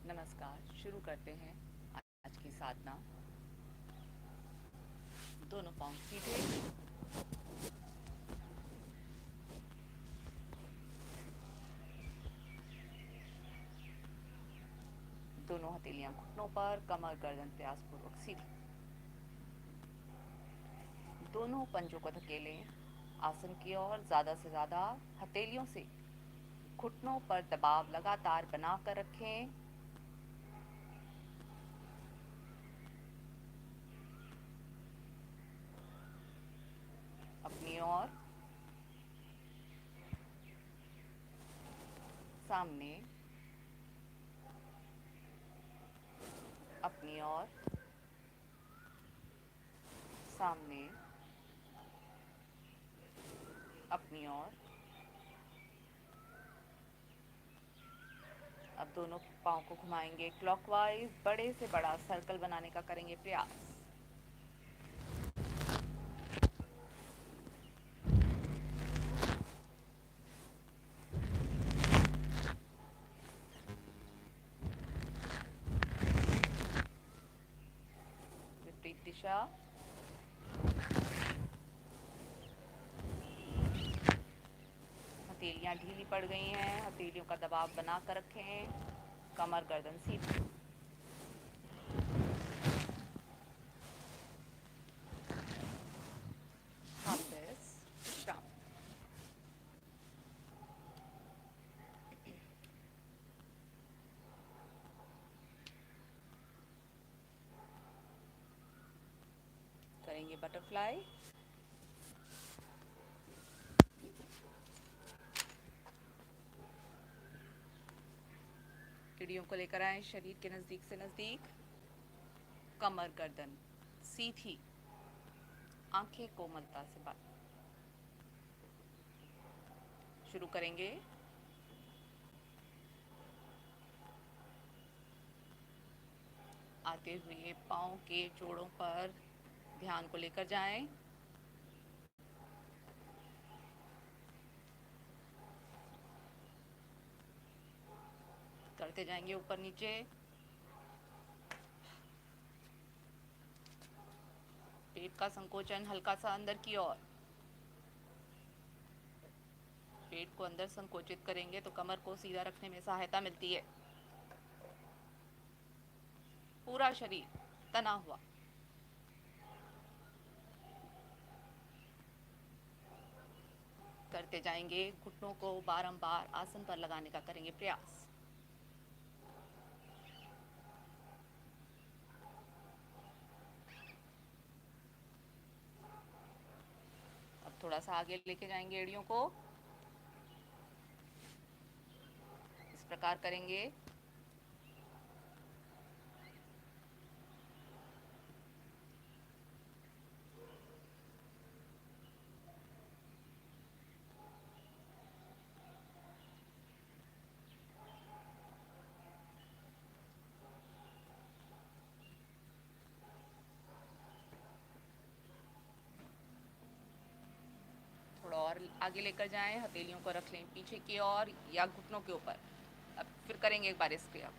नमस्कार। शुरू करते हैं आज की साधना। दोनों पांव सीधे, दोनों हथेलियां घुटनों पर, कमर गर्दन प्रयासपूर्वक सीधी। दोनों पंजों को धकेलें आसन की ओर। ज्यादा से ज्यादा हथेलियों से घुटनों पर दबाव लगातार बनाकर रखें। अपनी ओर, सामने, अपनी ओर, सामने, अपनी ओर। अब दोनों पाँव को घुमाएंगे क्लॉकवाइज। बड़े से बड़ा सर्कल बनाने का करेंगे प्रयास। विपरीत दिशा। हथेलियां ढीली पड़ गई हैं, हथेलियों का दबाव बनाकर रखें। कमर गर्दन सीधी। वापस विश्राम। करेंगे बटरफ्लाई। एड़ियों को लेकर आए शरीर के नजदीक से नजदीक। कमर गर्दन सीधी, आंखें कोमलता से बंद। शुरू करेंगे। आते हुए पाँव के जोड़ों पर ध्यान को लेकर जाएं। करते जाएंगे ऊपर नीचे। पेट का संकोचन हल्का सा अंदर की ओर। पेट को अंदर संकोचित करेंगे तो कमर को सीधा रखने में सहायता मिलती है। पूरा शरीर तना हुआ। करते जाएंगे। घुटनों को बारंबार आसन पर लगाने का करेंगे प्रयास। अब थोड़ा सा आगे लेके जाएंगे एड़ियों को। इस प्रकार करेंगे। थोड़ा और आगे लेकर जाएं। हथेलियों को रख लें पीछे की ओर या घुटनों के ऊपर। अब फिर करेंगे एक बार इस क्रिया।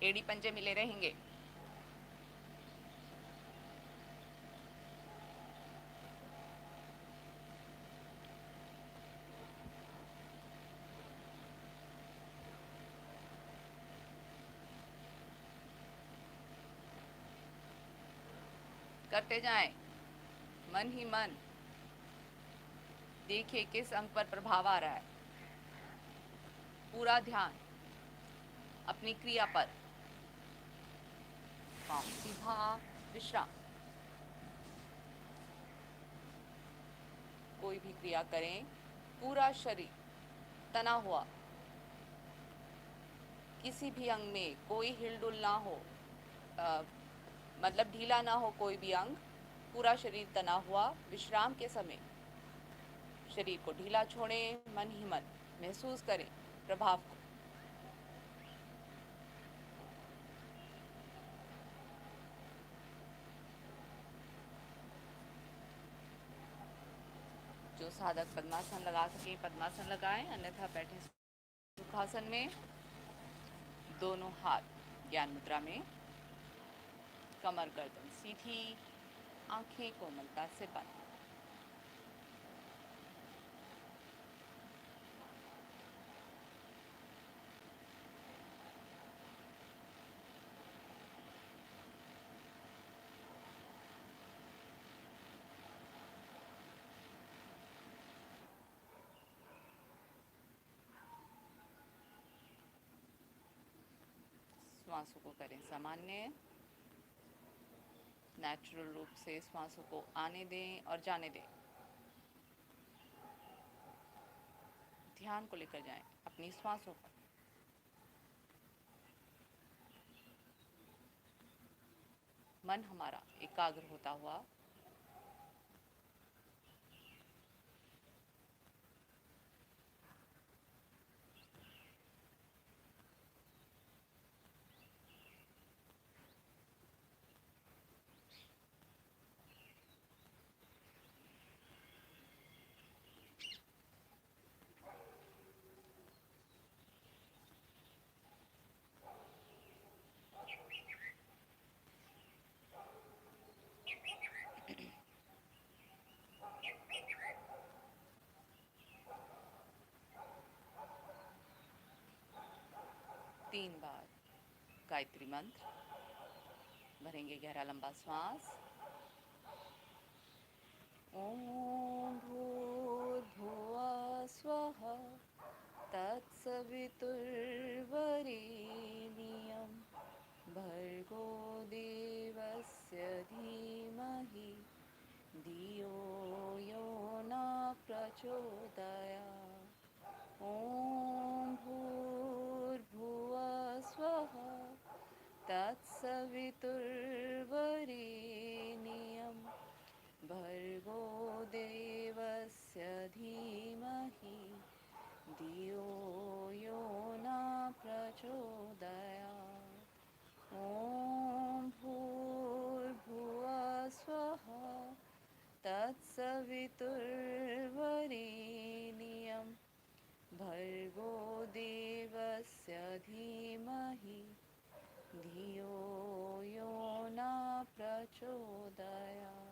एड़ी पंजे मिले रहेंगे। करते जाएं मन ही मन। देखिए किस अंग पर प्रभाव आ रहा है। पूरा ध्यान अपनी क्रिया पर। पाँव सीधा, विश्राम। कोई भी क्रिया करें, पूरा शरीर तना हुआ। किसी भी अंग में कोई हिलडुल ना हो, मतलब ढीला ना हो कोई भी अंग। पूरा शरीर तना हुआ। विश्राम के समय शरीर को ढीला छोड़ें। मन ही मन महसूस करें प्रभाव को। जो साधक पद्मासन लगा सके पद्मासन लगाएं, अन्यथा बैठे सुखासन में। दोनों हाथ ज्ञान मुद्रा में, कमर गर्दन सीधी, आंखें कोमलता से बंद। श्वासों को करें सामान्य, नेचुरल रूप से श्वासों को आने दें और जाने दें। ध्यान को लेकर जाएं अपनी श्वासों पर। मन हमारा एकाग्र होता हुआ तीन बार गायत्री मंत्र भरेंगे। गहरा लंबा श्वास। ओम भूर्भुवः स्वः तत्सवितुर्वरेण्यं भर्गो देवस्य धीमहि धियो यो न प्रचोदयात्। ओम भूर्भुवः स्वः तत्सवितुर्वरेण्यं भर्गो देवस्य धीमहि धियो यो न प्रचोदयात्। ओम भूर्भुवः स्वः तत्सवितुर्वरेण्यं भर्गो देवस्य धीमहि धियो यो न प्रचोदयात्।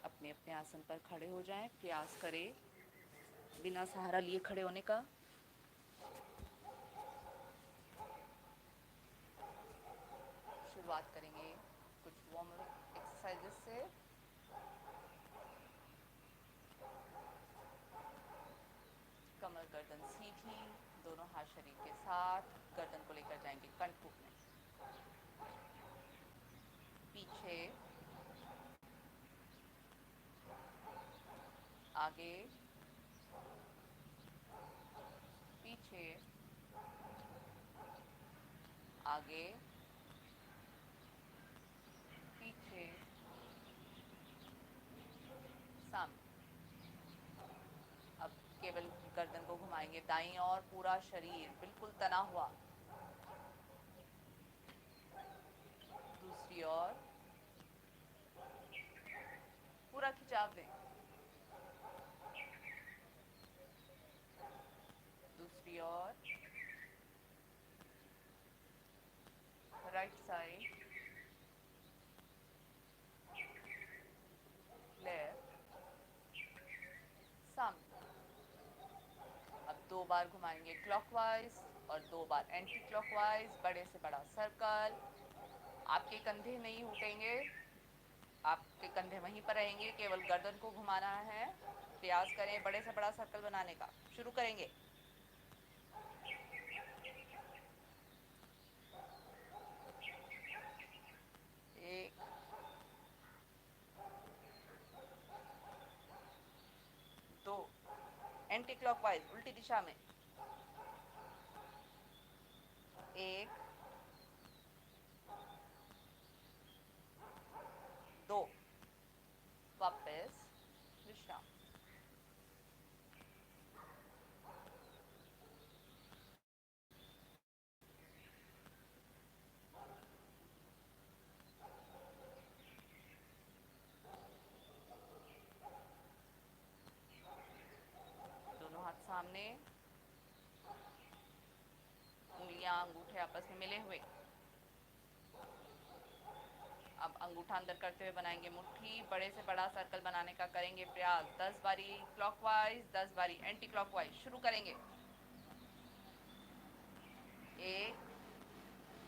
अपने अपने आसन पर खड़े हो जाएं। प्रयास करें बिना सहारा लिए खड़े होने का। शुरुआत करेंगे कुछ वार्म अप एक्सरसाइजेस से। कमर गर्दन सीधी, दोनों हाथ शरीर के साथ, गर्दन को लेकर जाएंगे कंठमुख में। पीछे, आगे, पीछे, आगे, पीछे, सामने। अब केवल गर्दन को घुमाएंगे दाईं ओर, पूरा शरीर बिल्कुल तना हुआ। दूसरी ओर पूरा खिंचाव दें। दूसरी ओर, राइट साइड, लेफ्ट, सामने। अब 2 बार घुमाएंगे क्लॉकवाइज और 2 बार एंटी क्लॉकवाइज। बड़े से बड़ा सर्कल। आपके कंधे नहीं उठेंगे, आपके कंधे वहीं पर रहेंगे, केवल गर्दन को घुमाना है। प्रयास करें बड़े से बड़ा सर्कल बनाने का। शुरू करेंगे। 1, 2, एंटी क्लॉकवाइज उल्टी दिशा में। 1, 2, वापस विश्राम। अंगूठे आपस में मिले हुए। अब अंगूठा अंदर करते हुए बनाएंगे मुट्ठी, बड़े से बड़ा सर्कल बनाने का करेंगे प्रयास। 10 बारी क्लॉकवाइज, 10 बारी एंटी क्लॉकवाइज। शुरू करेंगे। एक,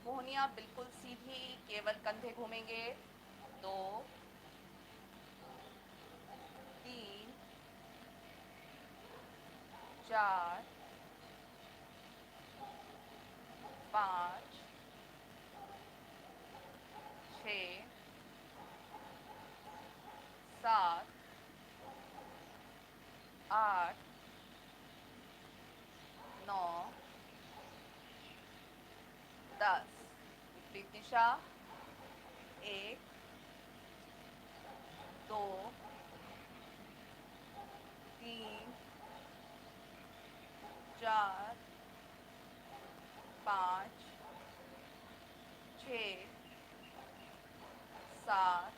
मोहनियाँ बिल्कुल सीधी, केवल कंधे घूमेंगे। 2, 3, 4, 5, 6, 7, 8, 9, 10। विपरीत दिशा। 1, 2, 3, 4, 5, 6, 7,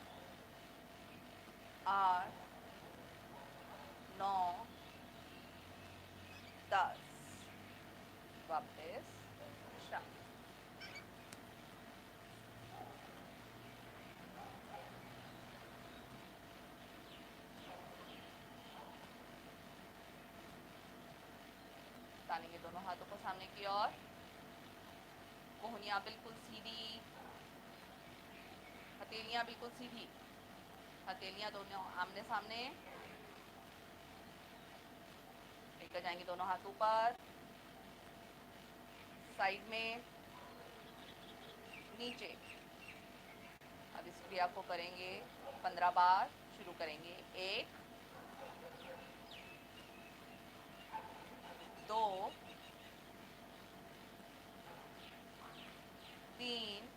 8, 9, 10। वापस विश्राम। तानेंगे दोनों हाथों को सामने की ओर। कोहनियाँ बिल्कुल सीधी, हथेलियाँ बिल्कुल सीधी, हथेलियाँ दोनों आमने सामने। लेकर जाएंगे दोनों हाथ ऊपर, साइड में, नीचे। अब इस क्रिया को करेंगे 15 बार। शुरू करेंगे। 1, 2, 3,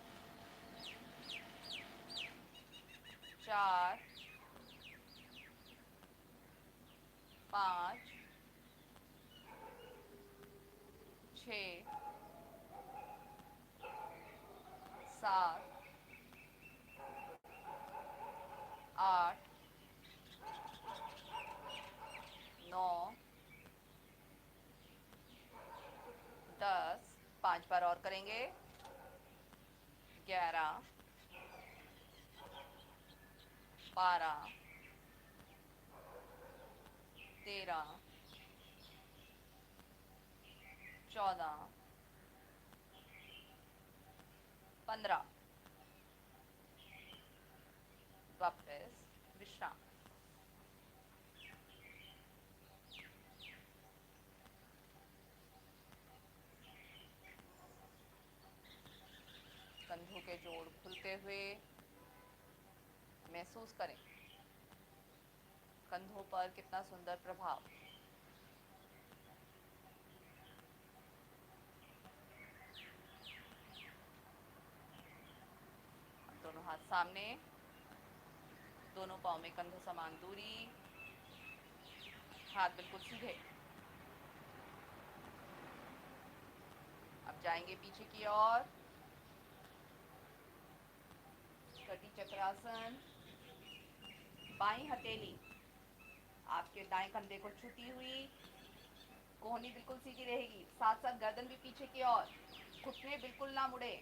4, 5, 6, 7, 8, 9, 10। 5 बार और करेंगे। 11, 12, 13, 14, 15। वापस विश्राम। कंधों के जोड़ खुलते हुए महसूस करें। कंधों पर कितना सुंदर प्रभाव। दोनों हाथ सामने, दोनों पाँव में कंधों समान दूरी, हाथ बिल्कुल सीधे। अब जाएंगे पीछे की ओर, कटी चक्रासन। बाईं हथेली आपके दाएं कंधे को छूती हुई, कोहनी बिल्कुल सीधी रहेगी, साथ साथ गर्दन भी पीछे की ओर, घुटने बिल्कुल ना मुड़े।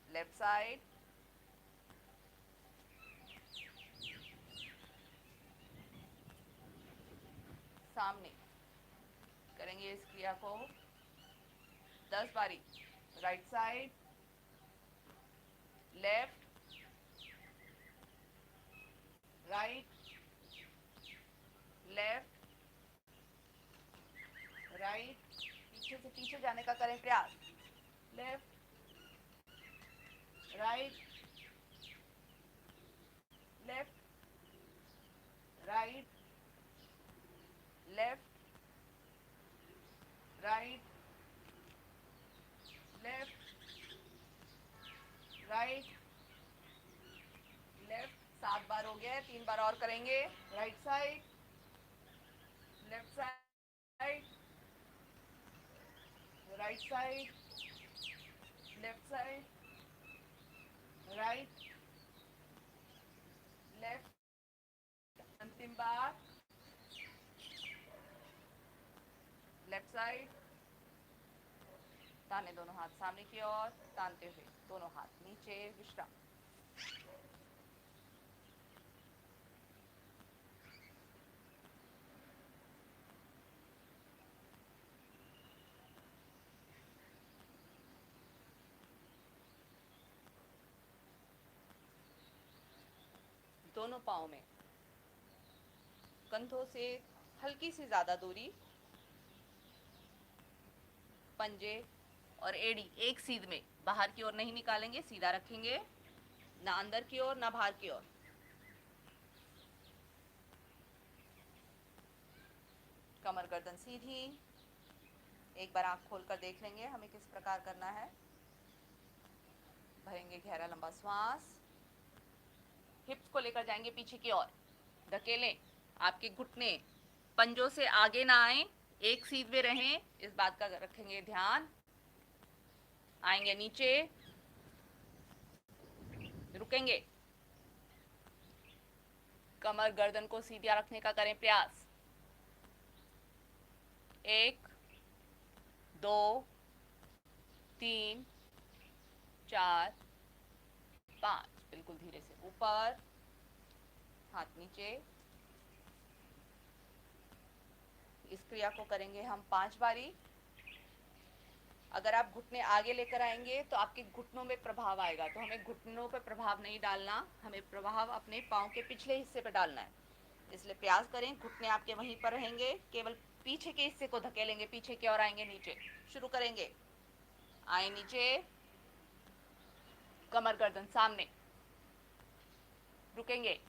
लेफ्ट साइड, सामने। करेंगे इस क्रिया को 10 बारी। Right side, left, right, left, right. पीछे से पीछे जाने का करें प्रयास। Left, right, left, right, left, right, left, right, left. 7 बार हो गया है, 3 बार और करेंगे। Right side, left side, right side, left side, right, left. अंतिम बार, लेफ्ट साइड, ताने दोनों हाथ सामने की ओर, तानते हुए दोनों हाथ नीचे, विश्राम। दोनों पाँव में कंधों से हल्की सी ज्यादा दूरी, पंजे और एड़ी एक सीध में, बाहर की ओर नहीं निकालेंगे, सीधा रखेंगे, ना अंदर की ओर ना बाहर की ओर। कमर गर्दन सीधी। एक बार आंख खोलकर देख लेंगे हमें किस प्रकार करना है। भरेंगे गहरा लंबा श्वास, हिप्स को लेकर जाएंगे पीछे की ओर, धकेलें। आपके घुटने पंजों से आगे ना आए, एक सीध में रहें, इस बात का रखेंगे ध्यान। आएंगे नीचे, रुकेंगे, कमर गर्दन को सीधा रखने का करें प्रयास। 1 2 3 4 5, बिल्कुल धीरे से ऊपर, हाथ नीचे। इस क्रिया को करेंगे हम 5 बारी। अगर आप घुटने आगे लेकर आएंगे तो आपके घुटनों में प्रभाव आएगा, तो हमें घुटनों पर प्रभाव नहीं डालना, हमें प्रभाव अपने पाँव के पिछले हिस्से पर डालना है। इसलिए प्रयास करें, घुटने आपके वहीं पर रहेंगे, केवल पीछे के हिस्से को धकेलेंगे पीछे की ओर, आएंगे नीचे। शुरू करेंगे, आए नीचे, कमर गर्दन सामने, रुकेंगे,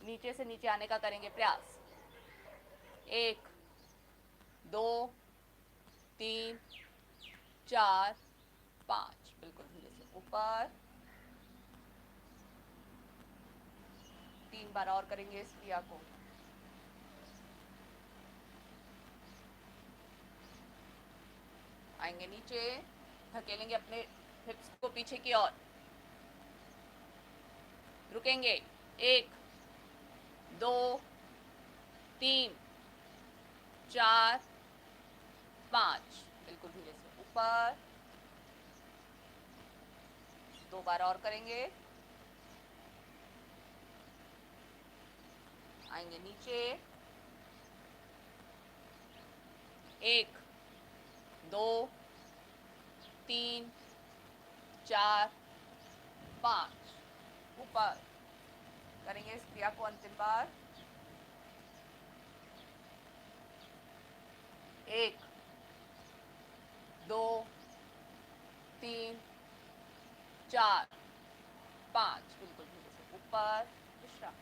नीचे से नीचे आने का करेंगे प्रयास। 1 2 3 4 5, बिल्कुल धीरे से ऊपर। 3 बार और करेंगे इस क्रिया को। आएंगे नीचे, धकेलेंगे अपने हिप्स को पीछे की ओर, रुकेंगे। 1 2 3 4 5, बिल्कुल धीरे से ऊपर। 2 बार और करेंगे। आएंगे नीचे, 1 2 3 4 5, ऊपर। करेंगे इस क्रिया को अंतिम बार। 1 2 3 4 5, बिल्कुल धीरे से ऊपर, विश्राम।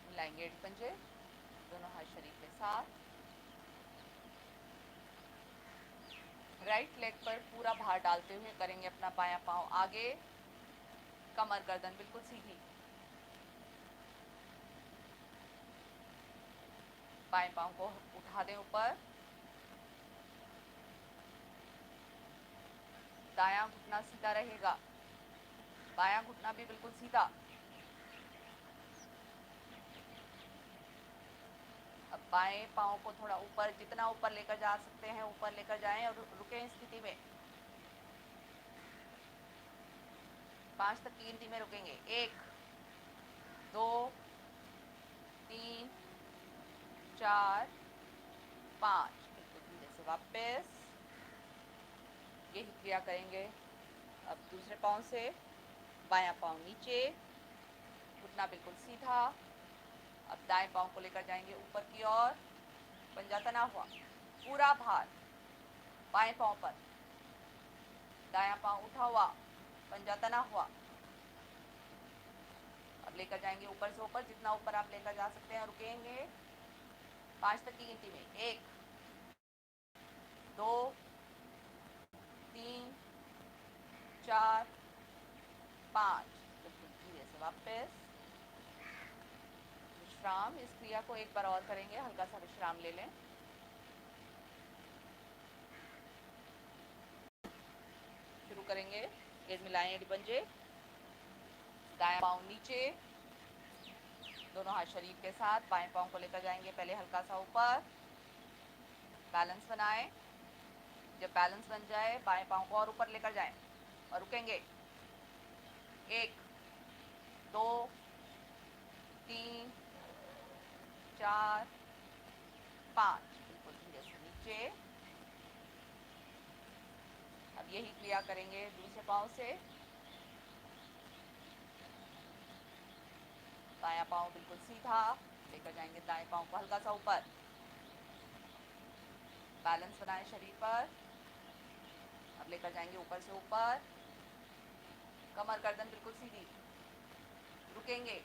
मिलाएंगे एड़ी पंजे, दोनों हाथ शरीर के साथ। राइट लेग पर पूरा भार डालते हुए करेंगे अपना बायां पांव आगे, कमर गर्दन बिल्कुल सीधी। बाएं पांव को उठा दें ऊपर, दायां घुटना सीधा रहेगा, बायां घुटना भी बिल्कुल सीधा। अब बाएं पांव को थोड़ा ऊपर, जितना ऊपर लेकर जा सकते हैं ऊपर लेकर जाएं और रुकें इस स्थिति में। 5 तक की गिनती में रुकेंगे। 1 2 3 4 5, बिल्कुल धीरे से वापस। यही क्रिया करेंगे अब दूसरे पांव से। बायां पांव नीचे, घुटना बिल्कुल सीधा। अब दाएं पांव को लेकर जाएंगे ऊपर की ओर, पंजा तना हुआ, पूरा भार बाएं पांव पर। दायां पांव उठा हुआ, पंजा तना हुआ। अब लेकर जाएंगे ऊपर से ऊपर, जितना ऊपर आप लेकर जा सकते हैं। रुकेंगे 5 तक की गिनती में। 1 2 3 4 5, बिल्कुल धीरे से वापस, विश्राम। इस क्रिया को एक बार और करेंगे, हल्का सा विश्राम ले लें। करेंगे। एड़ मिलाएं एड़ी पंजे, दायां पाँव नीचे, दोनों हाथ शरीर के साथ, बाएं पाँव को लेकर जाएंगे पहले हल्का सा ऊपर, बैलेंस बनाएं। जब बैलेंस बन जाए बाएं पाँव को और ऊपर लेकर जाएं और रुकेंगे। 1 2 3 4 5, बिल्कुल धीरे से नीचे। अब यही क्रिया करेंगे दूसरे पाँव से। बायां पाँव बिल्कुल सीधा लेकर जाएंगे, दाएं पाँव को हल्का सा ऊपर, बैलेंस बनाएं शरीर पर। अब लेकर जाएंगे ऊपर से ऊपर, कमर गर्दन बिल्कुल सीधी, रुकेंगे।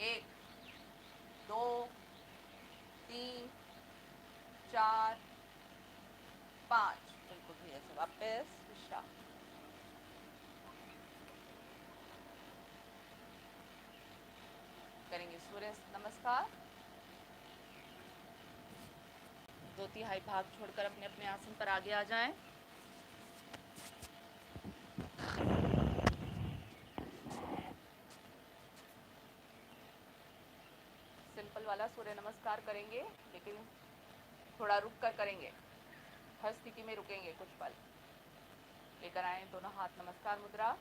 1 2 3 4 5, बिल्कुल धीरे से वापस विश्राम। करेंगे सूर्य नमस्कार। 2/3 भाग छोड़कर अपने अपने आसन पर आगे आ जाएं। सिंपल वाला सूर्य नमस्कार करेंगे, लेकिन थोड़ा रुक कर करेंगे। हर स्थिति में रुकेंगे कुछ पल। लेकर आए दोनों हाथ नमस्कार मुद्रा,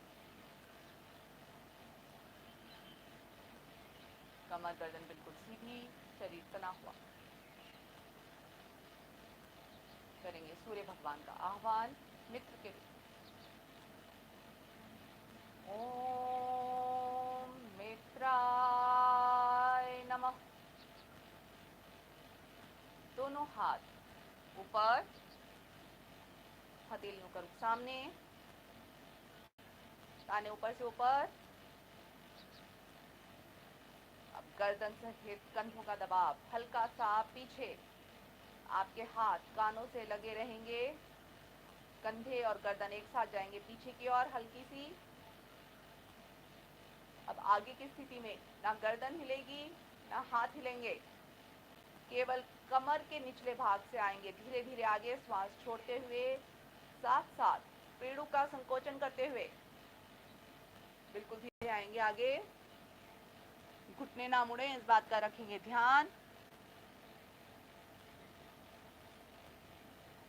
कमर गर्दन बिल्कुल सीधी, शरीर तना हुआ। करेंगे सूर्य भगवान का आह्वान मित्र के रूप। ओम मित्राय नमः। दोनों हाथ ऊपर, हथेलियों का रुख सामने, ताने ऊपर से ऊपर। अब गर्दन सहित कंधों का दबाव हल्का सा पीछे। आपके हाथ कानों से लगे रहेंगे, कंधे और गर्दन एक साथ जाएंगे पीछे की ओर हल्की सी। अब आगे की स्थिति में ना गर्दन हिलेगी ना हाथ हिलेंगे, केवल कमर के निचले भाग से आएंगे धीरे धीरे आगे, श्वास छोड़ते हुए, साथ साथ पेड़ों का संकोचन करते हुए बिल्कुल धीरे आएंगे आगे। घुटने ना मुड़े, इस बात का रखेंगे ध्यान।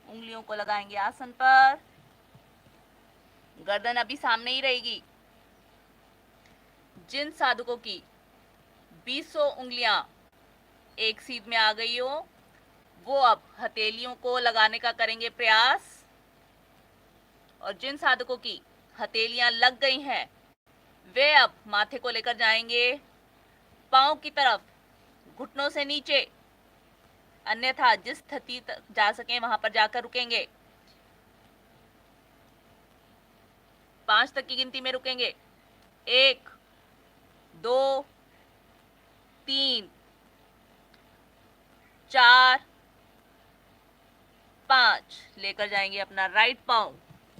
उंगलियों को लगाएंगे आसन पर, गर्दन अभी सामने ही रहेगी। जिन साधकों की 20 उंगलियां एक सीध में आ गई हो, वो अब हथेलियों को लगाने का करेंगे प्रयास। और जिन साधकों की हथेलियां लग गई हैं, वे अब माथे को लेकर जाएंगे पांव की तरफ, घुटनों से नीचे। अन्यथा जिस स्थिति तक जा सके वहां पर जाकर रुकेंगे। 5 तक की गिनती में रुकेंगे। 1 2 3 4 5, लेकर जाएंगे अपना राइट पांव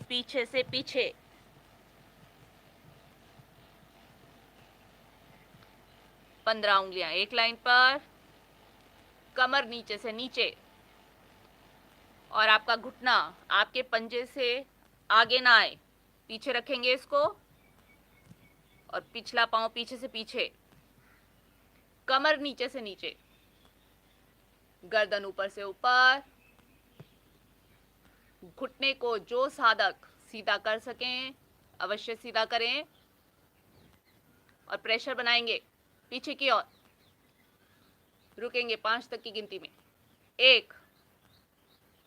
पीछे से पीछे। 15 उंगलियां एक लाइन पर, कमर नीचे से नीचे, और आपका घुटना आपके पंजे से आगे ना आए, पीछे रखेंगे इसको। और पिछला पांव पीछे से पीछे, कमर नीचे से नीचे, गर्दन ऊपर से ऊपर। घुटने को जो साधक सीधा कर सकें अवश्य सीधा करें, और प्रेशर बनाएंगे पीछे की ओर। रुकेंगे 5 तक की गिनती में। 1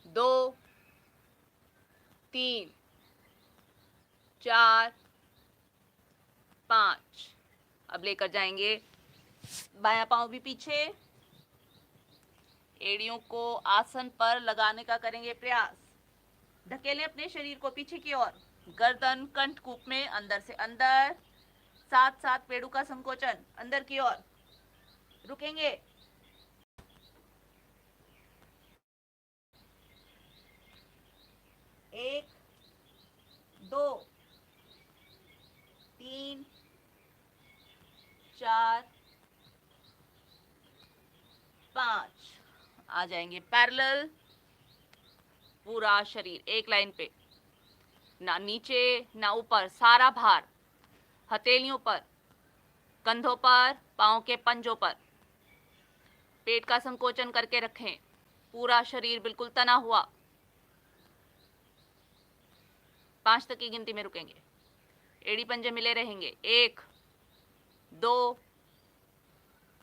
2 3 4 5। अब लेकर जाएंगे बायां पांव भी पीछे, एड़ियों को आसन पर लगाने का करेंगे प्रयास। धकेलें अपने शरीर को पीछे की ओर, गर्दन कंठकूप में अंदर से अंदर, साथ साथ पेड़ों का संकोचन अंदर की ओर। रुकेंगे। 1 2 3 4 5। आ जाएंगे पैरेलल, पूरा शरीर एक लाइन पे। ना नीचे ना ऊपर, सारा भार हथेलियों पर, कंधों पर, पांव के पंजों पर। पेट का संकोचन करके रखें, पूरा शरीर बिल्कुल तना हुआ। 5 तक की गिनती में रुकेंगे, एड़ी पंजे मिले रहेंगे। 1 2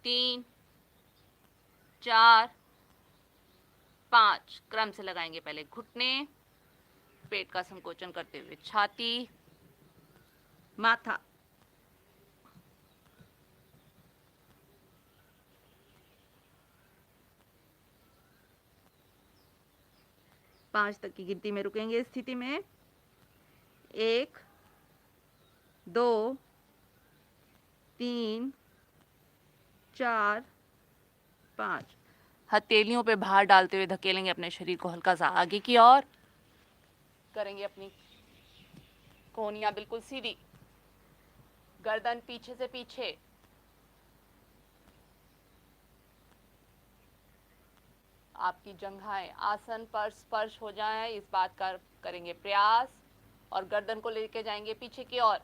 3 4 5। क्रम से लगाएंगे। पहले घुटने, पेट का संकोचन करते हुए छाती, माथा। पांच तक की गिनती में रुकेंगे इस स्थिति में। 1 2 3 4 5। हथेलियों पे भार डालते हुए धकेलेंगे अपने शरीर को हल्का सा आगे की ओर। करेंगे अपनी कोहनियां बिल्कुल सीधी, गर्दन पीछे से पीछे। आपकी जंघाएं आसन पर स्पर्श हो जाएं, इस बात का करेंगे प्रयास। और गर्दन को लेके जाएंगे पीछे की ओर।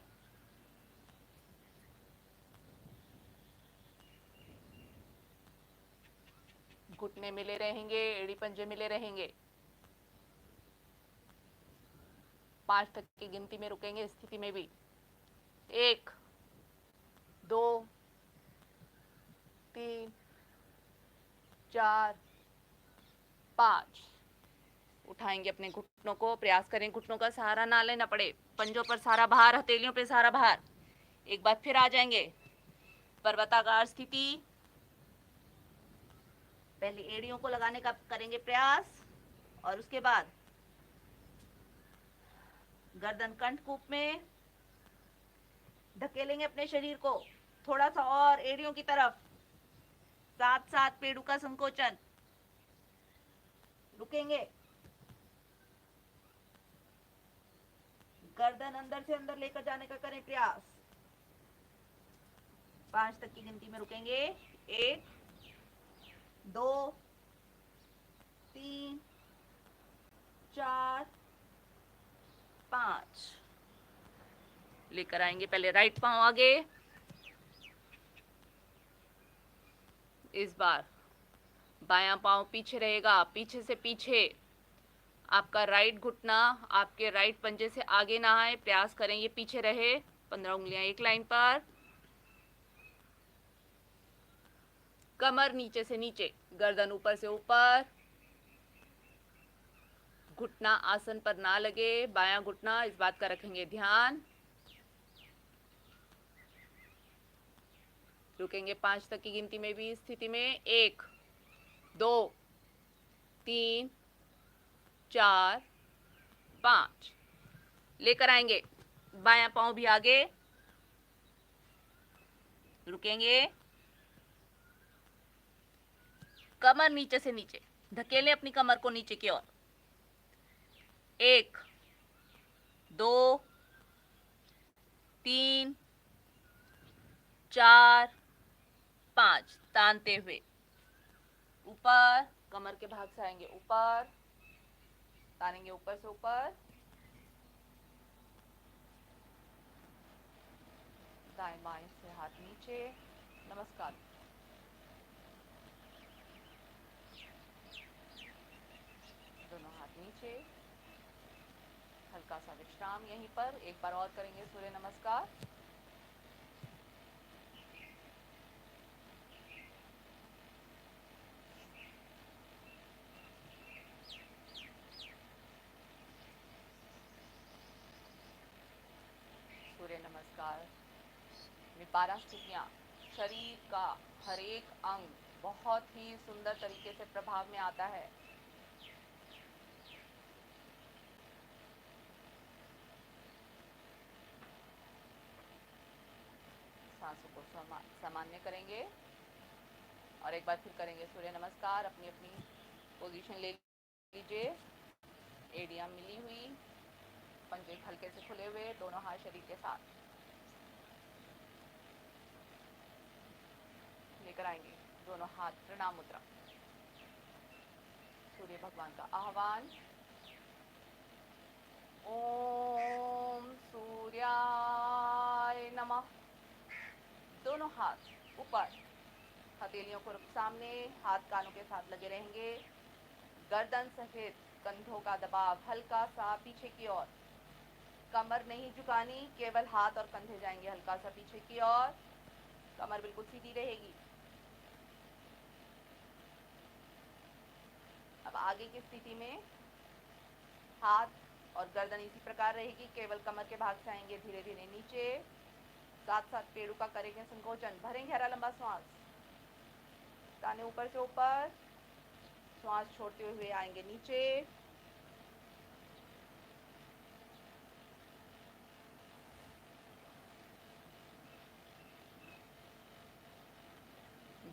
घुटने मिले रहेंगे, एड़ी पंजे मिले रहेंगे। 5 तक की गिनती में रुकेंगे इस स्थिति में भी। 1 2 3 4 5। उठाएंगे अपने घुटनों को, प्रयास करें घुटनों का सहारा ना लेना पड़े। पंजों पर सारा भार, हथेलियों पे सारा भार। एक बार फिर आ जाएंगे पर्वताकार स्थिति। पहले एड़ियों को लगाने का करेंगे प्रयास और उसके बाद गर्दन कंठकूप में धकेलेंगे अपने शरीर को थोड़ा सा और एड़ियों की तरफ। साथ साथ पेड़ों का संकोचन। रुकेंगे। गर्दन अंदर से अंदर लेकर जाने का करें प्रयास। 5 तक की गिनती में रुकेंगे। 1 2 3 4 5। लेकर आएंगे पहले राइट पांव आगे। इस बार बायां पांव पीछे रहेगा, पीछे से पीछे। आपका राइट घुटना आपके राइट पंजे से आगे ना आए, प्रयास करें ये पीछे रहे। 15 उंगलियां एक लाइन पर। कमर नीचे से नीचे, गर्दन ऊपर से ऊपर। घुटना आसन पर ना लगे, बायां घुटना, इस बात का रखेंगे ध्यान। रुकेंगे 5 तक की गिनती में भी। स्थिति में 1 2 3 4 5। लेकर आएंगे बायां पांव भी आगे। रुकेंगे। कमर नीचे से नीचे, धकेलें अपनी कमर को नीचे की ओर। 1 2 3 4 5। तानते हुए ऊपर, कमर के भाग से आएंगे ऊपर, तानेंगे ऊपर से ऊपर। दाएं बाएं से हाथ नीचे, नमस्कार। दोनों हाथ नीचे, हल्का सा विश्राम यहीं पर। एक बार और करेंगे सूर्य नमस्कार। सूर्य नमस्कार में 12 स्थितियां। शरीर का हर एक अंग बहुत ही सुंदर तरीके से प्रभाव में आता है। सांसों को सामान्य करेंगे और एक बार फिर करेंगे सूर्य नमस्कार। अपनी अपनी पोजीशन ले लीजिए। एड़ियां मिली हुई, पंजे हल्के से खुले हुए, दोनों हाथ शरीर के साथ। लेकर आएंगे दोनों हाथ प्रणाम मुद्रा। सूर्य भगवान का आह्वान। ओम दोनों हाथ ऊपर, हथेलियों को सामने, हाथ कानों के साथ लगे रहेंगे। गर्दन सहित कंधों का दबाव हल्का सा पीछे की ओर, कमर नहीं झुकानी, केवल हाथ और कंधे जाएंगे हल्का सा पीछे की ओर, कमर बिल्कुल सीधी रहेगी। अब आगे की स्थिति में हाथ और गर्दन इसी प्रकार रहेगी, केवल कमर के भाग से आएंगे धीरे धीरे नीचे। साथ साथ पेड़ों का करेंगे संकोचन, भरेंगे गहरा लंबा श्वास, ताने ऊपर से ऊपर, श्वास छोड़ते हुए आएंगे नीचे।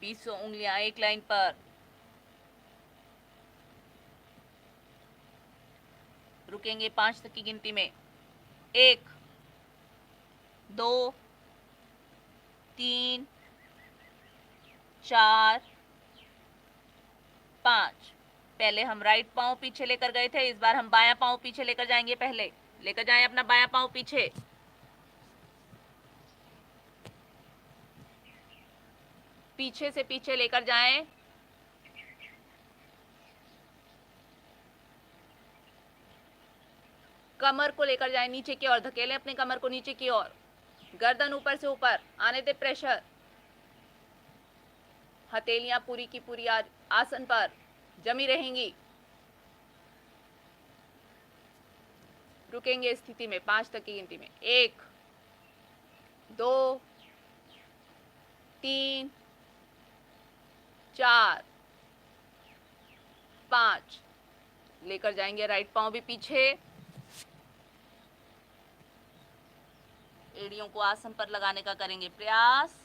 बीसों उंगलियां एक लाइन पर, रुकेंगे 5 तक की गिनती में। 1 2 3 4 5। पहले हम राइट पांव पीछे लेकर गए थे, इस बार हम बायां पांव पीछे लेकर जाएंगे। पहले लेकर जाएं अपना बायां पांव पीछे, पीछे से पीछे लेकर जाएं। कमर को लेकर जाएं नीचे की ओर, धकेलें अपनी कमर को नीचे की ओर, गर्दन ऊपर से ऊपर आने दे प्रेशर, हथेलियां पूरी की पूरी आसन पर जमी रहेंगी। रुकेंगे स्थिति में 5 तक की गिनती में। 1 2 3 4 5। लेकर जाएंगे राइट पांव भी पीछे, एड़ियों को आसन पर लगाने का करेंगे प्रयास।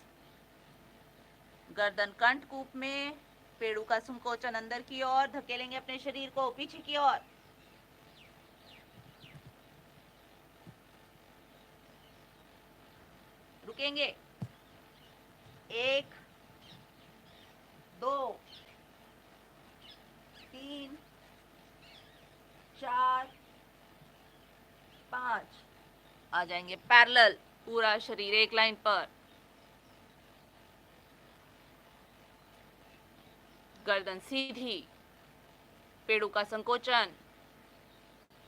गर्दन कंठकूप में, पेड़ों का संकोचन अंदर की ओर, धकेलेंगे अपने शरीर को पीछे की ओर। रुकेंगे। 1 2 3 4 5। आ जाएंगे पैरेलल, पूरा शरीर एक लाइन पर, गर्दन सीधी, पेड़ों का संकोचन,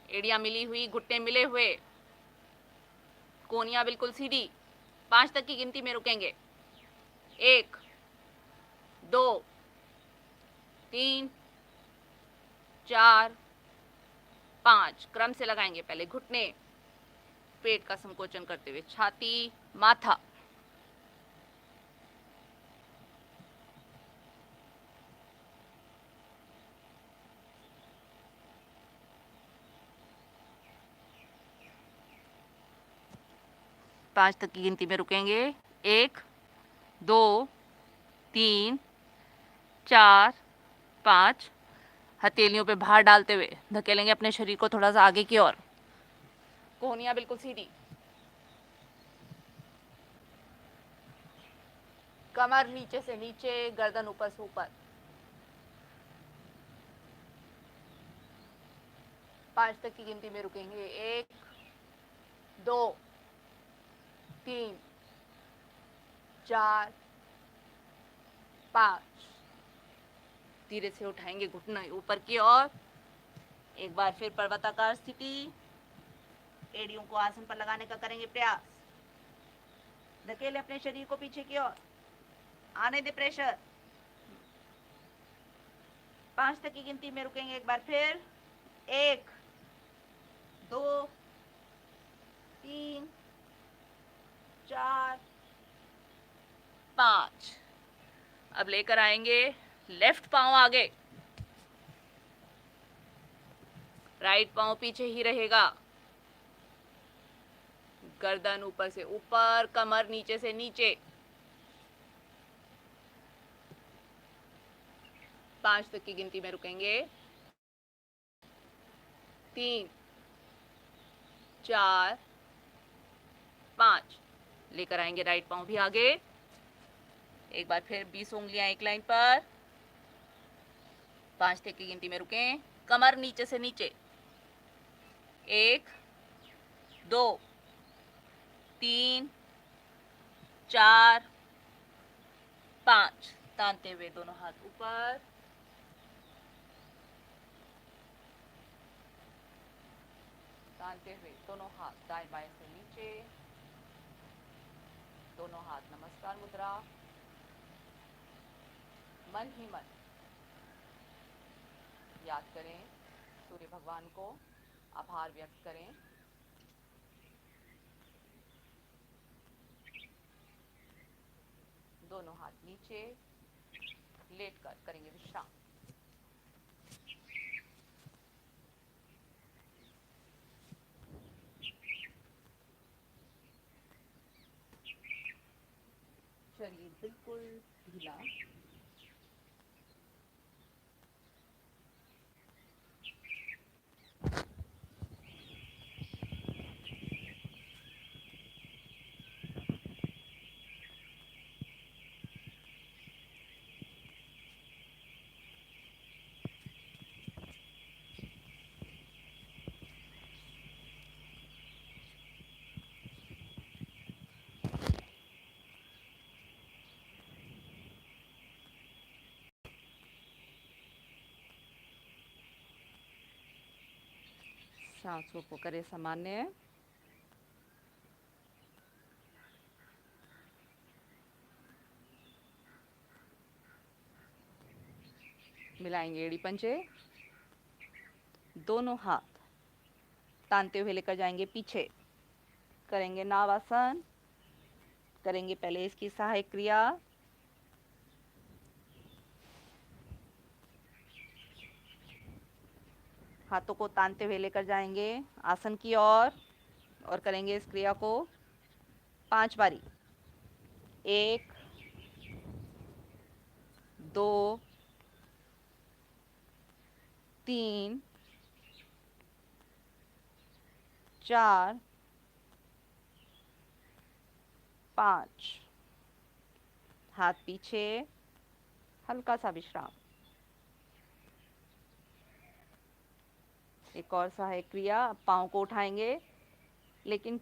एड़ियां मिली हुई, घुटने मिले हुए, कोनियां बिल्कुल सीधी। 5 तक की गिनती में रुकेंगे। 1 2 3 4 5। क्रम से लगाएंगे। पहले घुटने, पेट का संकोचन करते हुए छाती, माथा, पांच तक की गिनती में रुकेंगे। 1 2 3 4 5। हथेलियों पे भार डालते हुए धकेलेंगे अपने शरीर को थोड़ा सा आगे की ओर, कोहनियां बिल्कुल सीधी, कमर नीचे से नीचे, गर्दन ऊपर से ऊपर। 5 तक की गिनती में रुकेंगे। 1 2 3 4 5। धीरे से उठाएंगे घुटना ऊपर की ओर। एक बार फिर पर्वताकार स्थिति, एड़ियों को आसन पर लगाने का करेंगे प्रयास। धकेले अपने शरीर को पीछे की ओर, आने दे प्रेशर। 5 तक की गिनती में रुकेंगे एक बार फिर। 1 2 3 4 5। अब लेकर आएंगे लेफ्ट पांव आगे, राइट पांव पीछे ही रहेगा, गर्दन ऊपर से ऊपर, कमर नीचे से नीचे। 5 तक की गिनती में रुकेंगे। 3 4 5। लेकर आएंगे राइट पांव भी आगे। एक बार फिर 20 उंगलियां एक लाइन पर, 5 तक की गिनती में रुकें। कमर नीचे से नीचे। 1 2 3 4 5, तानते हुए दोनों हाथ ऊपर, तानते हुए दोनों हाथ दाएं बाएं से नीचे, दोनों हाथ नमस्कार मुद्रा। मन ही मन याद करें सूर्य भगवान को, आभार व्यक्त करें। दोनों हाथ नीचे, लेटकर करेंगे विश्राम। शरीर बिल्कुल ढीला, सांसों को करें सामान्य। मिलाएंगे एड़ी पंजे, दोनों हाथ तानते हुए लेकर जाएंगे पीछे, करेंगे नावासन। करेंगे पहले इसकी सहायक क्रिया, हाथों को तानते हुए लेकर जाएंगे आसन की ओर और करेंगे इस क्रिया को 5 बारी। 1, 2, 3, 4, 5। हाथ पीछे, हल्का सा विश्राम। एक और सहायक क्रिया, पाँव को उठाएंगे लेकिन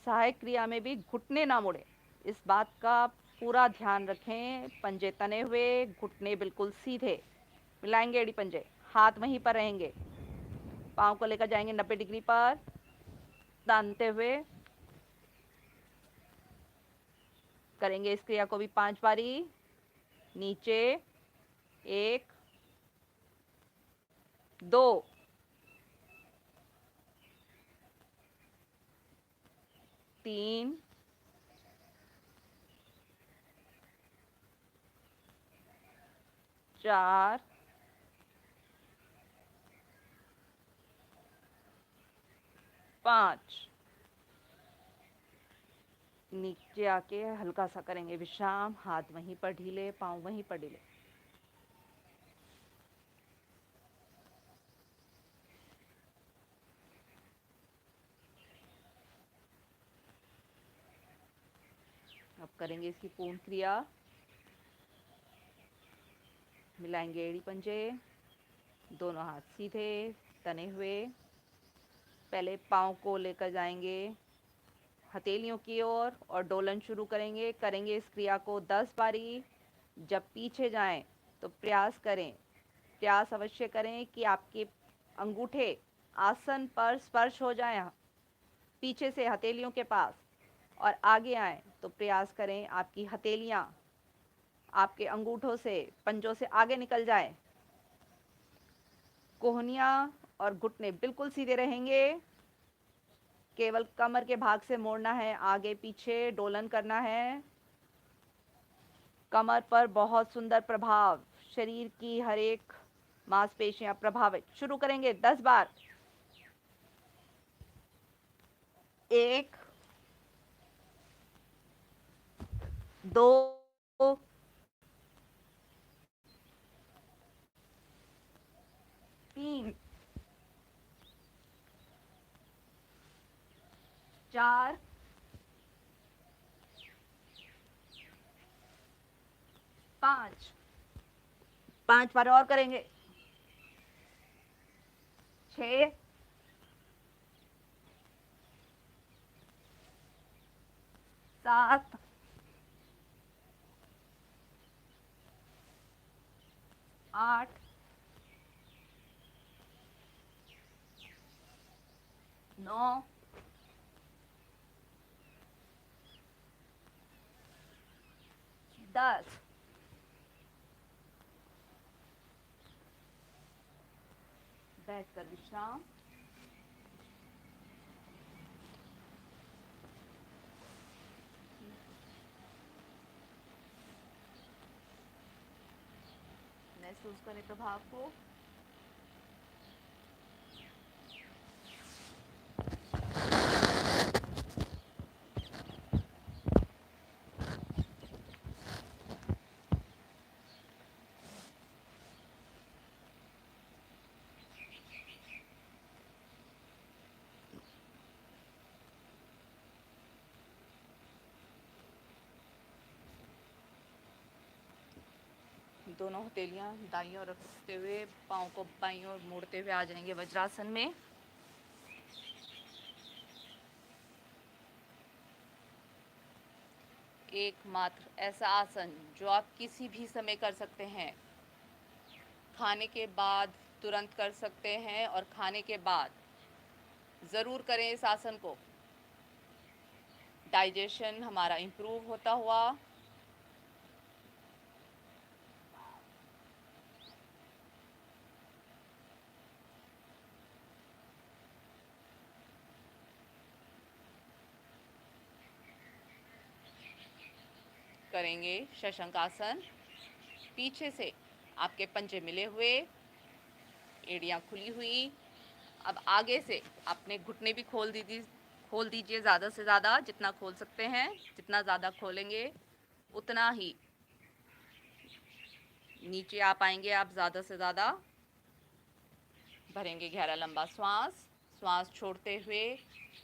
सहायक क्रिया में भी घुटने ना मुड़े, इस बात का पूरा ध्यान रखें। पंजे तने हुए, घुटने बिल्कुल सीधे। मिलाएंगे एड़ी पंजे, हाथ वहीं पर रहेंगे, पाँव को लेकर जाएंगे 90 डिग्री पर, तानते हुए करेंगे इस क्रिया को भी 5 बारी। नीचे 1, 2, 3, 4, 5। नीचे आके हल्का सा करेंगे विश्राम, हाथ वहीं पर ढीले, पाँव वहीं पर ढीले। अब करेंगे इसकी पूर्ण क्रिया। मिलाएंगे एड़ी पंजे, दोनों हाथ सीधे तने हुए। पहले पाँव को लेकर जाएंगे हथेलियों की ओर और डोलन शुरू करेंगे। करेंगे इस क्रिया को 10 बारी। जब पीछे जाएं तो प्रयास करें, प्रयास अवश्य करें कि आपके अंगूठे आसन पर स्पर्श हो जाएं, पीछे से हथेलियों के पास, और आगे आएं तो प्रयास करें आपकी हथेलियां आपके अंगूठों से, पंजों से आगे निकल जाए। कोहनियां और घुटने बिल्कुल सीधे रहेंगे, केवल कमर के भाग से मोड़ना है, आगे पीछे डोलन करना है। कमर पर बहुत सुंदर प्रभाव, शरीर की हर एक मांसपेशियां प्रभावित। शुरू करेंगे 10 बार। 1, 2, 3, 4, 5। 5 बार और करेंगे। 6, 7, 8, 9, 10। बैठकर विश्राम। महसूस करें प्रभाव को। दोनों हथेलियां दाईं ओर रखते हुए पाँव को बाईं ओर मोड़ते हुए आ जाएंगे वज्रासन में। एकमात्र ऐसा आसन जो आप किसी भी समय कर सकते हैं। खाने के बाद तुरंत कर सकते हैं और खाने के बाद ज़रूर करें इस आसन को। डाइजेशन हमारा इम्प्रूव होता हुआ। करेंगे शशंकासन। पीछे से आपके पंजे मिले हुए, एड़ियाँ खुली हुई। अब आगे से अपने घुटने भी खोल दीजिए ज़्यादा से ज़्यादा, जितना खोल सकते हैं। जितना ज़्यादा खोलेंगे उतना ही नीचे आ पाएंगे आप ज़्यादा से ज़्यादा। भरेंगे गहरा लंबा श्वास। श्वास छोड़ते हुए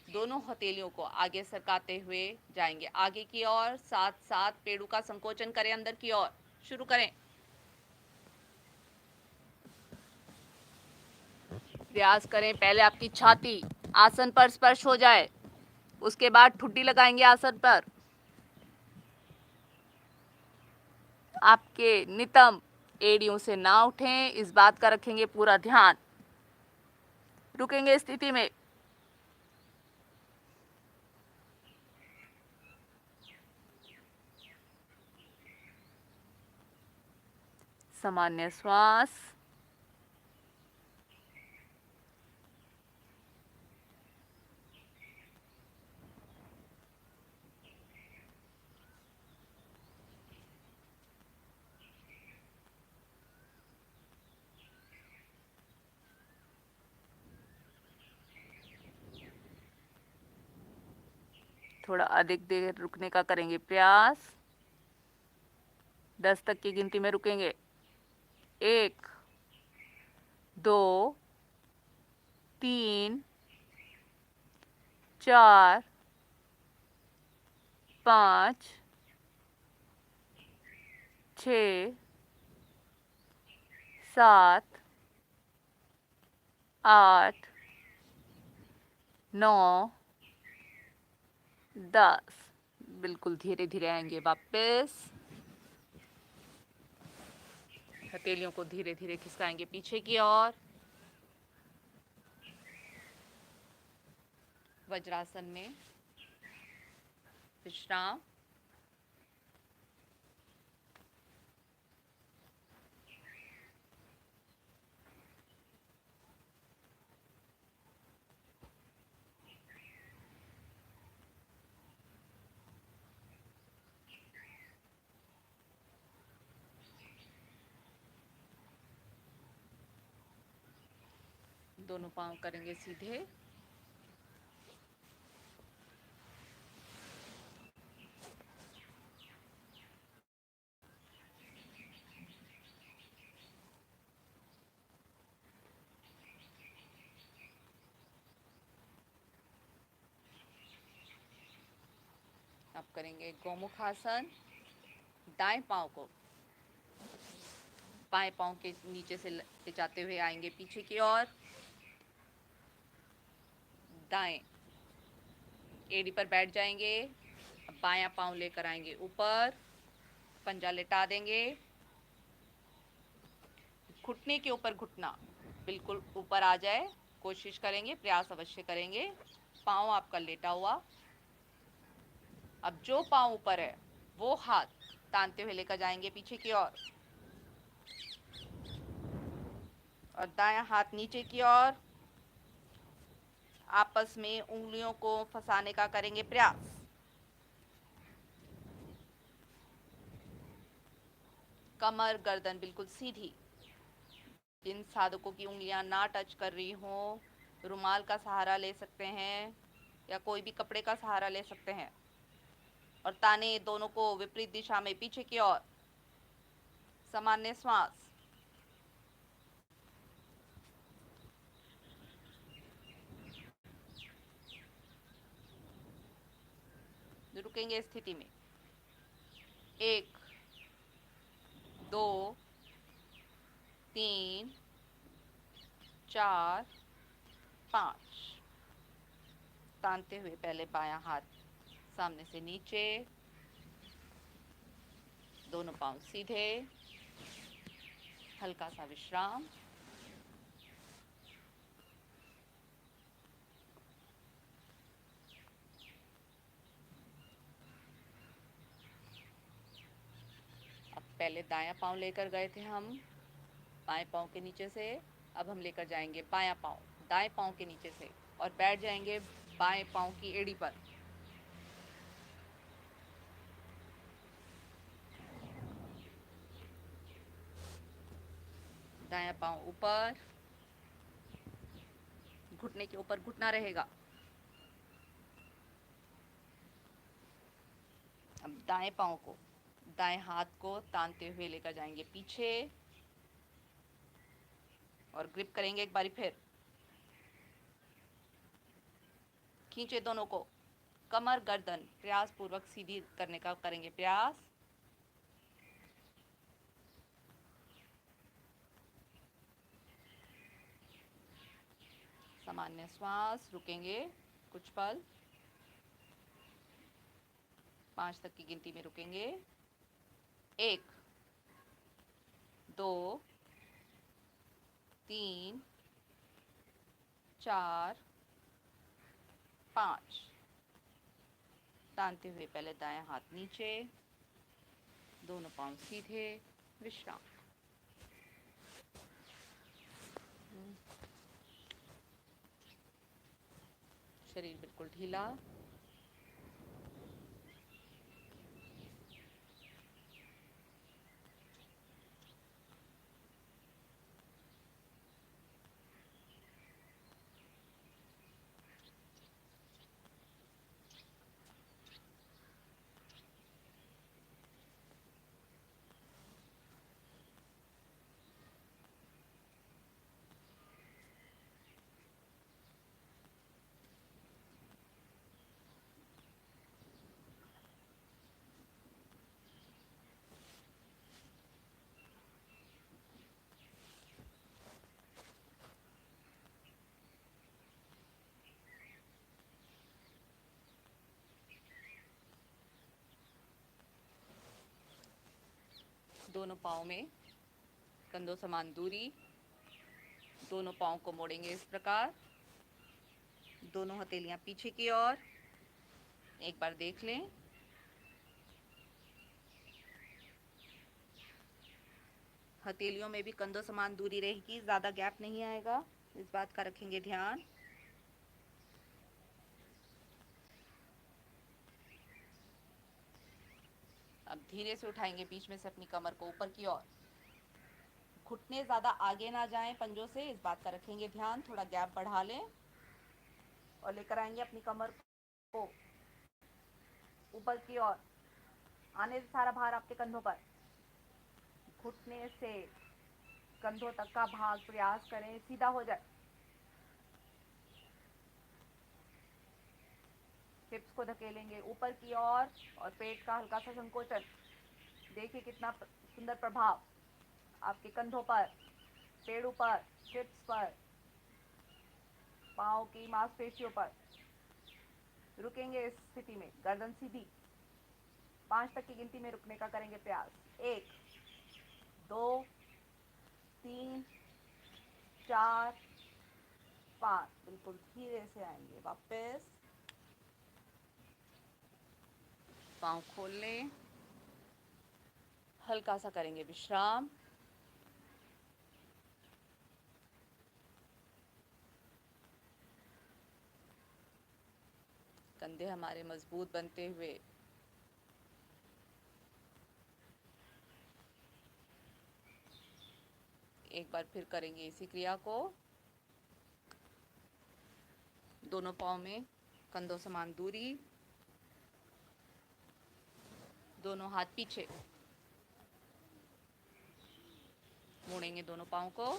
दोनों हथेलियों को आगे सरकाते हुए जाएंगे आगे की ओर। साथ साथ पेड़ों का संकोचन करें अंदर की ओर। शुरू करें। प्रयास करें पहले आपकी छाती आसन पर स्पर्श हो जाए, उसके बाद ठुड्डी लगाएंगे आसन पर। आपके नितंब एड़ियों से ना उठें, इस बात का रखेंगे पूरा ध्यान। रुकेंगे स्थिति में। सामान्य श्वास। थोड़ा अधिक देर रुकने का करेंगे प्रयास। 10 तक की गिनती में रुकेंगे। 1, 2, 3, 4, 5, 6, 7, 8, 9, 10। बिल्कुल धीरे धीरे आएंगे वापस। हथेलियों को धीरे धीरे खिसकाएंगे पीछे की ओर। वज्रासन में विश्राम। दोनों पांव करेंगे सीधे। अब करेंगे गोमुखासन। दाएं पांव को बाएं पांव के नीचे से ले जाते हुए आएंगे पीछे की ओर। दाएं एड़ी पर बैठ जाएंगे। बायां पांव लेकर आएंगे ऊपर, पंजा लेटा देंगे। घुटने के ऊपर घुटना बिल्कुल ऊपर आ जाए, कोशिश करेंगे, प्रयास अवश्य करेंगे। पाँव आपका लेटा हुआ। अब जो पाँव ऊपर है वो हाथ तानते हुए लेकर जाएंगे पीछे की ओर, और दायां हाथ नीचे की ओर। आपस में उंगलियों को फंसाने का करेंगे प्रयास। कमर गर्दन बिल्कुल सीधी। जिन साधकों की उंगलियां ना टच कर रही हो, रुमाल का सहारा ले सकते हैं या कोई भी कपड़े का सहारा ले सकते हैं, और ताने दोनों को विपरीत दिशा में पीछे की ओर। सामान्य श्वास। रुकेंगे स्थिति में। 1 2 3 4 5। तानते हुए पहले बायां हाथ सामने से नीचे, दोनों पांव सीधे, हल्का सा विश्राम। अब पहले दायां पांव लेकर गए थे हम बाएं पांव के नीचे से, अब हम लेकर जाएंगे बायां पांव दाएं पांव के नीचे से और बैठ जाएंगे बाएं पांव की एड़ी पर। दायां पांव ऊपर, घुटने के ऊपर घुटना रहेगा। अब दाएं पांव को, दाएं हाथ को तानते हुए लेकर जाएंगे पीछे और ग्रिप करेंगे एक बारी फिर। खींचे दोनों को, कमर गर्दन प्रयास पूर्वक सीधी करने का करेंगे प्रयास। सामान्य श्वास। रुकेंगे कुछ पल, 5 तक की गिनती में रुकेंगे। 1 2 3 4 5। तानते हुए पहले दायां हाथ नीचे, दोनों पांव सीधे, विश्राम। शरीर बिल्कुल ढीला। दोनों पाँव में कंधों समान दूरी। दोनों पाँव को मोड़ेंगे इस प्रकार, दोनों हथेलियां पीछे की ओर। एक बार देख लें। हथेलियों में भी कंधों समान दूरी रहेगी, ज़्यादा गैप नहीं आएगा, इस बात का रखेंगे ध्यान। अब धीरे से उठाएंगे बीच में से अपनी कमर को ऊपर की ओर। घुटने ज़्यादा आगे ना जाएं पंजों से, इस बात का रखेंगे ध्यान। थोड़ा गैप बढ़ा लें और लेकर आएंगे अपनी कमर को ऊपर की ओर। आने से सारा भार आपके कंधों पर। घुटने से कंधों तक का भाग प्रयास करें सीधा हो जाए। हिप्स को धकेलेंगे ऊपर की ओर और पेट का हल्का सा संकोचन। देखिए कितना सुंदर प्रभाव आपके कंधों पर, पेड़ों पर, हिप्स पर, पाँव की मांसपेशियों पर। रुकेंगे इस स्थिति में, गर्दन सीधी। 5 तक की गिनती में रुकने का करेंगे प्रयास। 1 2 3 4 5, बिल्कुल धीरे से आएंगे वापस। पाँव खोल लें, हल्का सा करेंगे विश्राम। कंधे हमारे मजबूत बनते हुए एक बार फिर करेंगे इसी क्रिया को। दोनों पाँव में कंधों समान दूरी, दोनों हाथ पीछे, मोड़ेंगे दोनों पाँव को।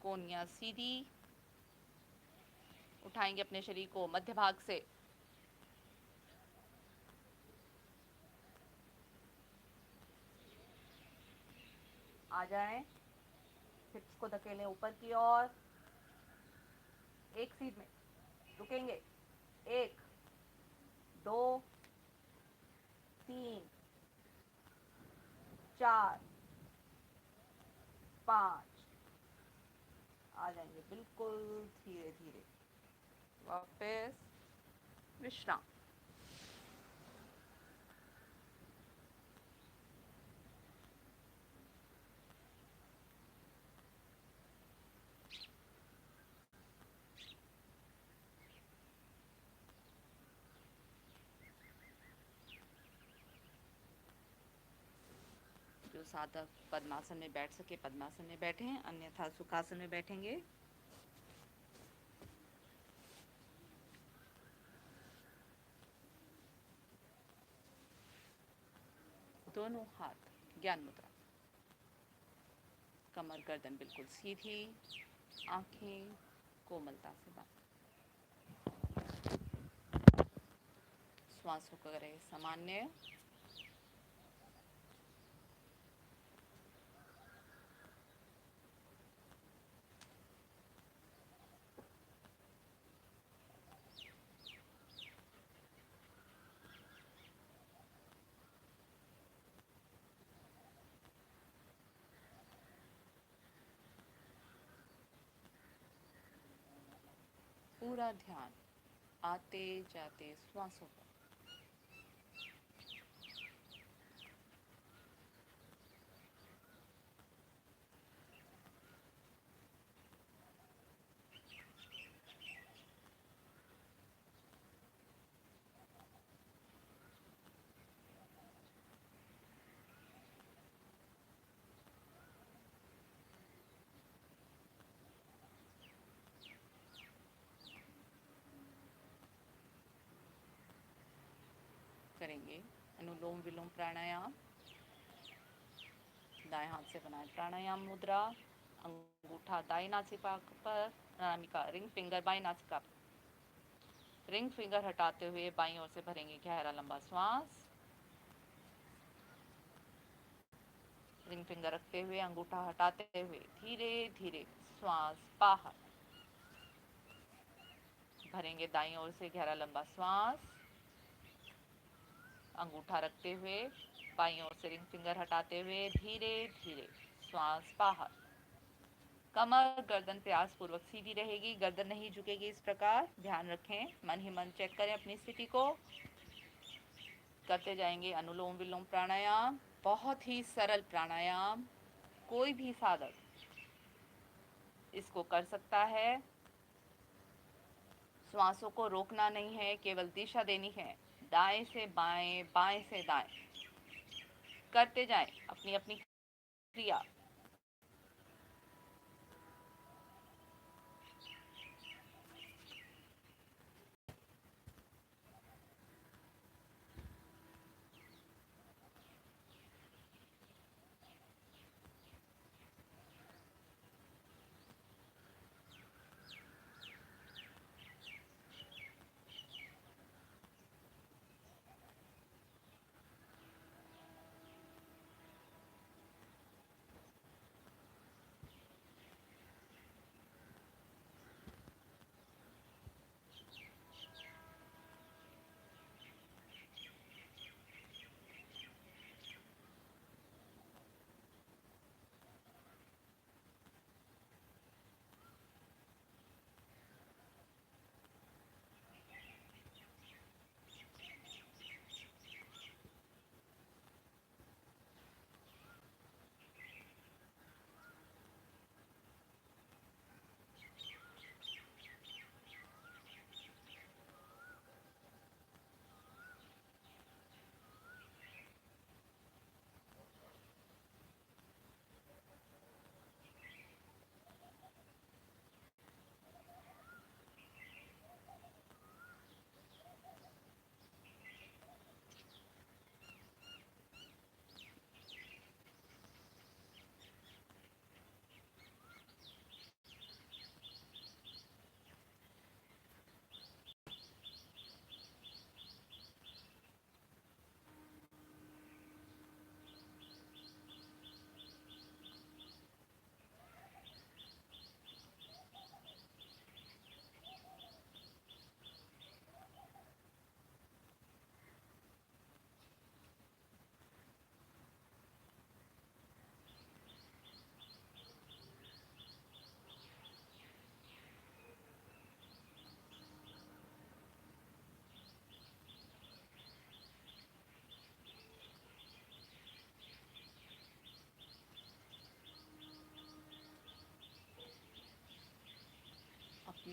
कोहनियाँ सीधी, उठाएंगे अपने शरीर को मध्य भाग से। आ जाएं, हिप्स को धकेलें ऊपर की ओर। एक सीट में रुकेंगे, 1 2 3 4 5। आ जाएंगे बिल्कुल धीरे धीरे वापस विश्राम। जो साधक पद्मासन में बैठ सके पद्मासन में बैठें, अन्यथा सुखासन में बैठेंगे। दोनों हाथ ज्ञान मुद्रा, कमर गर्दन बिल्कुल सीधी, आंखें कोमलता से बंद। श्वासों को करें सामान्य। पूरा ध्यान आते जाते श्वासों पर। करेंगे अनुलोम विलोम प्राणायाम। दाएं हाथ से बनाए प्राणायाम मुद्रा, अंगूठा दाएं नासिका पर, अनामिका रिंग फिंगर बाएं नासिका पर। रिंग फिंगर हटाते हुए बाईं ओर से भरेंगे गहरा लंबा श्वास। रिंग फिंगर रखते हुए अंगूठा हटाते हुए धीरे धीरे श्वास बाहर। भरेंगे दाईं ओर से गहरा लंबा श्वास। अंगूठा रखते हुए बाईं ओर से रिंग फिंगर हटाते हुए धीरे धीरे श्वास बाहर। कमर गर्दन प्रयास पूर्वक सीधी रहेगी, गर्दन नहीं झुकेगी। इस प्रकार ध्यान रखें, मन ही मन चेक करें अपनी स्थिति को। करते जाएंगे अनुलोम विलोम प्राणायाम, बहुत ही सरल प्राणायाम, कोई भी साधक इसको कर सकता है। श्वासों को रोकना नहीं है, केवल दिशा देनी है, दाएं से बाएं, बाएं से दाएं। करते जाएं अपनी अपनी क्रिया।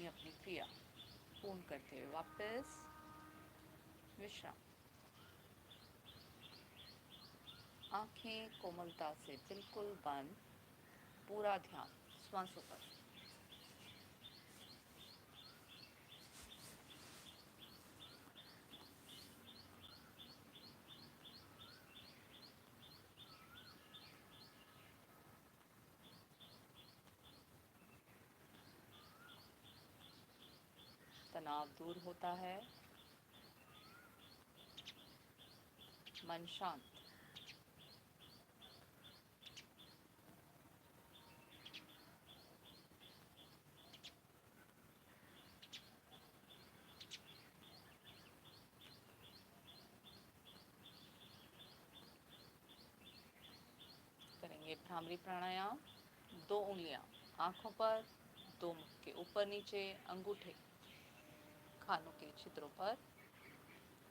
अपनी अपनी क्रिया पूर्ण करते हुए वापस विश्राम। आंखें कोमलता से बिल्कुल बंद, पूरा ध्यान श्वासों पर। तनाव दूर होता है, मन शांत। करेंगे भ्रामरी प्राणायाम। 2 उंगलियां आंखों पर, 2 मुख के ऊपर नीचे, अंगूठे खानों के छिद्रों पर।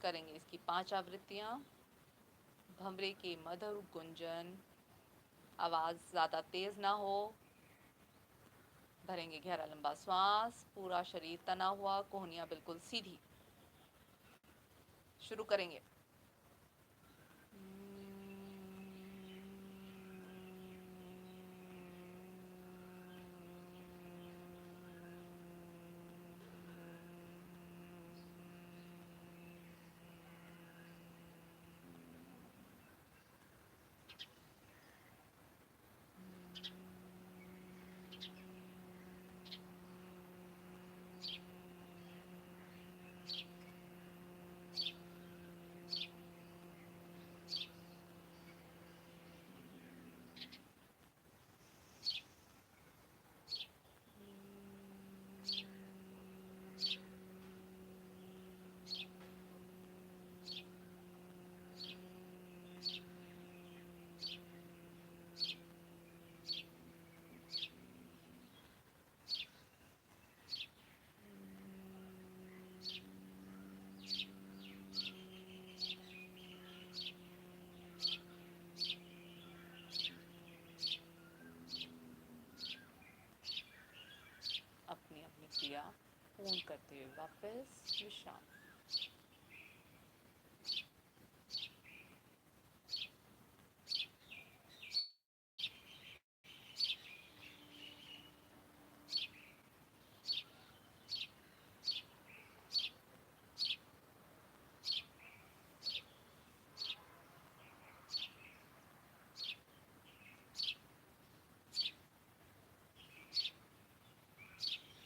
करेंगे इसकी 5 आवृत्तियां। भंवरे की मधुर गुंजन, आवाज ज्यादा तेज ना हो। भरेंगे गहरा लंबा श्वास, पूरा शरीर तना हुआ, कोहनियां बिल्कुल सीधी। शुरू करेंगे। अपनी अपनी क्रिया पूर्ण करते हुए वापस विश्राम।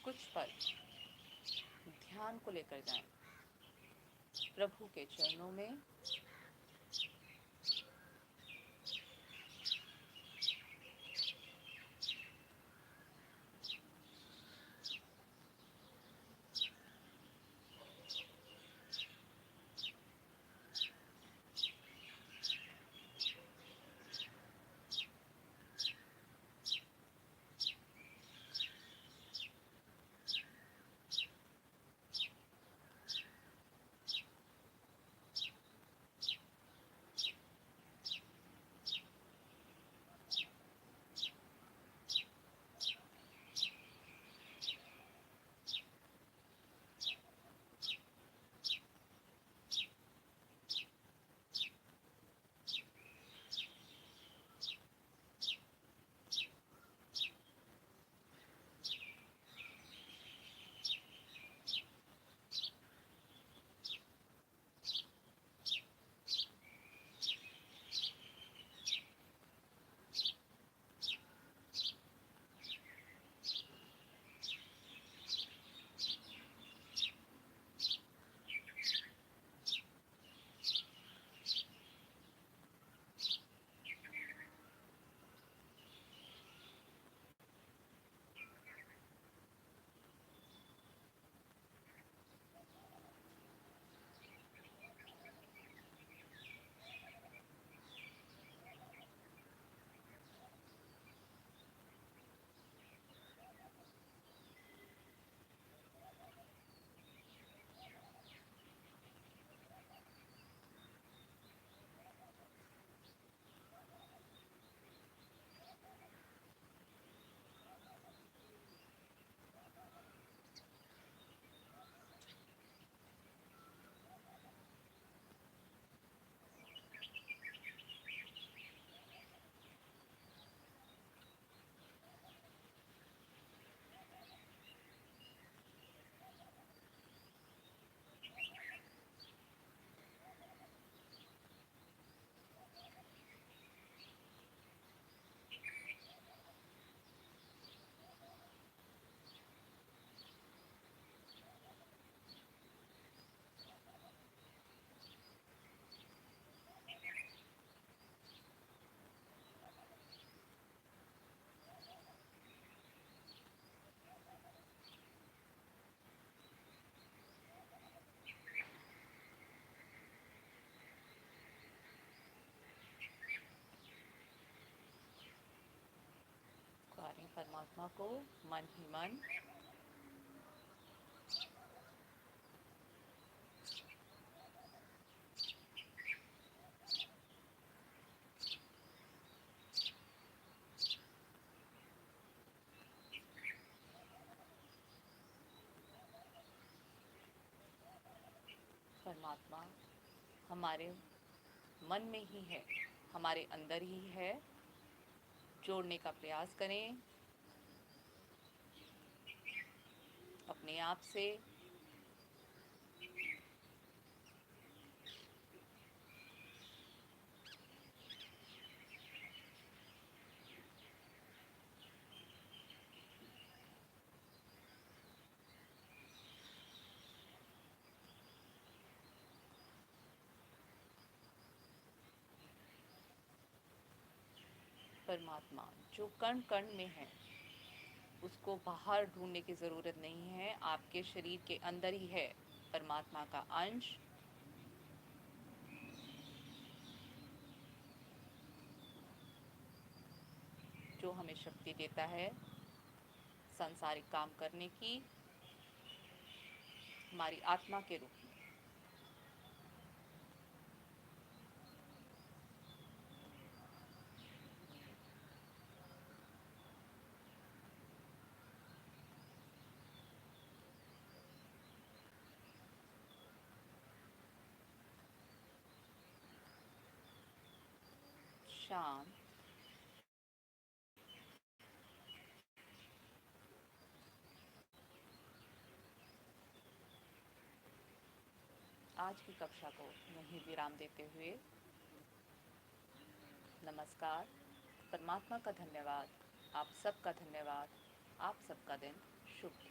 कुछ पल ध्यान को लेकर जाएं प्रभु के चरणों में। परमात्मा को मन ही मन परमात्मा हमारे मन में ही है, हमारे अंदर ही है। जोड़ने का प्रयास करें अपने आप से। परमात्मा जो कण कण में है उसको बाहर ढूंढने की ज़रूरत नहीं है, आपके शरीर के अंदर ही है परमात्मा का अंश। जो हमें शक्ति देता है सांसारिक काम करने की, हमारी आत्मा के रूप में। शांत। आज की कक्षा को यहीं विराम देते हुए नमस्कार। परमात्मा का धन्यवाद, आप सबका धन्यवाद। आप सबका दिन शुभ हो।